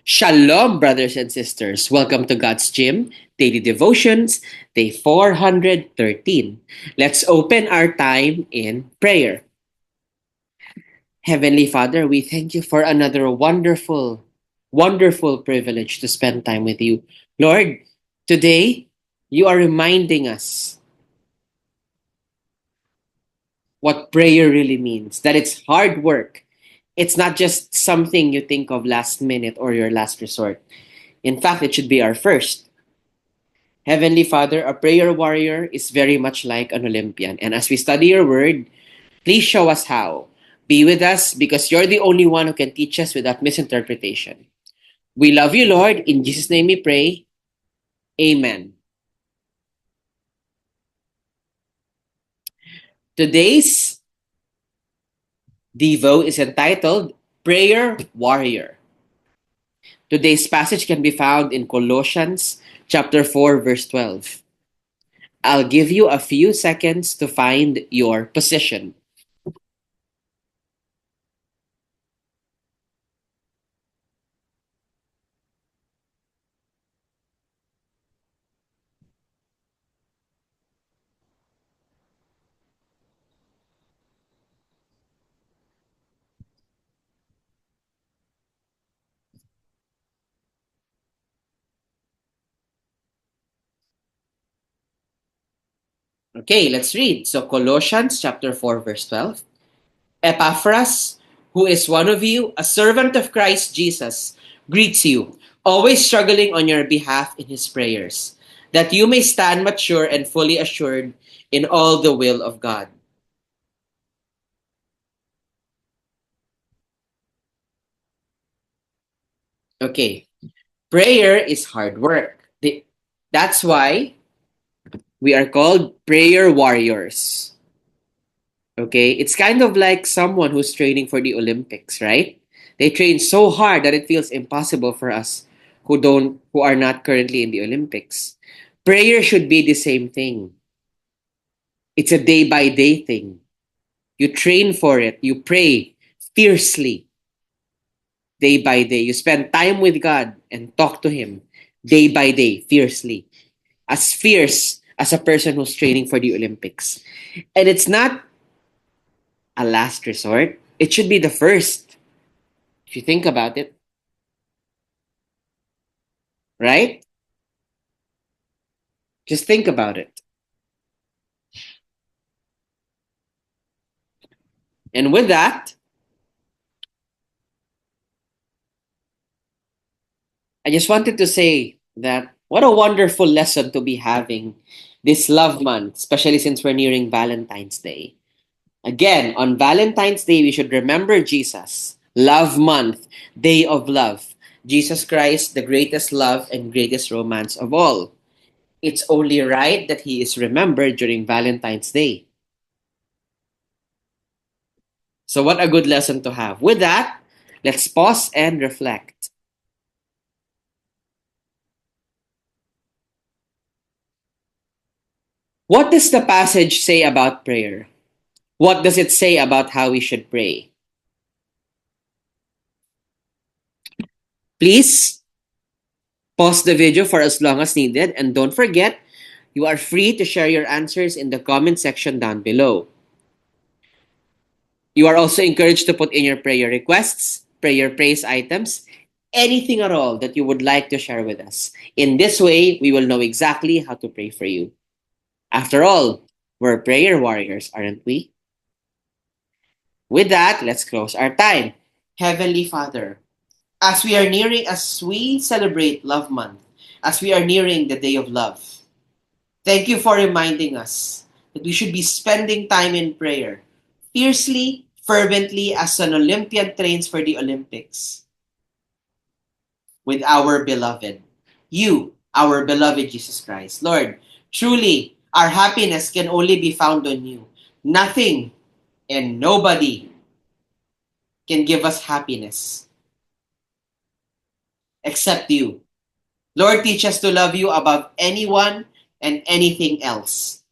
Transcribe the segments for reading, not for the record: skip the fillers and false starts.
Shalom, brothers and sisters. Welcome to God's Gym, Daily Devotions, Day 413. Let's open our time in prayer. Heavenly Father, we thank you for another wonderful privilege to spend time with you. Lord, today you are reminding us what prayer really means, that it's hard work. It's not just something you think of last minute or your last resort. In fact, it should be our first. Heavenly Father, a prayer warrior is very much like an Olympian. And as we study your word, please show us how. Be with us because you're the only one who can teach us without misinterpretation. We love you, Lord. In Jesus' name we pray. Amen. Today's Devo is entitled Prayer Warrior. Today's passage can be found in Colossians chapter 4, verse 12. I'll give you a few seconds to find your position. Okay, let's read. So Colossians chapter 4 verse 12. Epaphras, who is one of you, a servant of Christ Jesus, greets you, always struggling on your behalf in his prayers, that you may stand mature and fully assured in all the will of God. Okay, prayer is hard work. That's why we are called prayer warriors. Okay, it's kind of like someone who's training for the Olympics, right? They train so hard that it feels impossible for us who are not currently in the Olympics. Prayer should be the same thing. It's a day by day thing. You train for it. You pray fiercely day by day. You spend time with God and talk to him day by day fiercely. As fierce as a person who's training for the Olympics. And it's not a last resort. It should be the first. If you think about it, right? Just think about it. And with that, I just wanted to say that what a wonderful lesson to be having this love month, especially since we're nearing Valentine's Day. Again, on Valentine's Day, we should remember Jesus. Love month, day of love. Jesus Christ, the greatest love and greatest romance of all. It's only right that he is remembered during Valentine's Day. So, what a good lesson to have. With that, let's pause and reflect. What does the passage say about prayer? What does it say about how we should pray? Please pause the video for as long as needed and don't forget, you are free to share your answers in the comment section down below. You are also encouraged to put in your prayer requests, prayer praise items, anything at all that you would like to share with us. In this way, we will know exactly how to pray for you. After all, we're prayer warriors, aren't we? With that, let's close our time. Heavenly Father, as we celebrate Love Month, as we are nearing the Day of Love, thank you for reminding us that we should be spending time in prayer, fiercely, fervently, as an Olympian trains for the Olympics, with our beloved, you, our beloved Jesus Christ. Lord, truly, our happiness can only be found on you. Nothing and nobody can give us happiness except you. Lord, teach us to love you above anyone and anything else.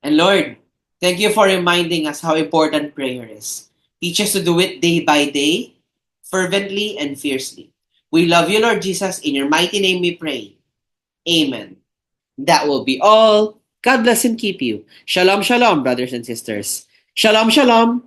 And Lord, thank you for reminding us how important prayer is. Teach us to do it day by day, fervently and fiercely. We love you, Lord Jesus. In your mighty name we pray. Amen. That will be all. God bless and keep you. Shalom, shalom, brothers and sisters. Shalom, shalom.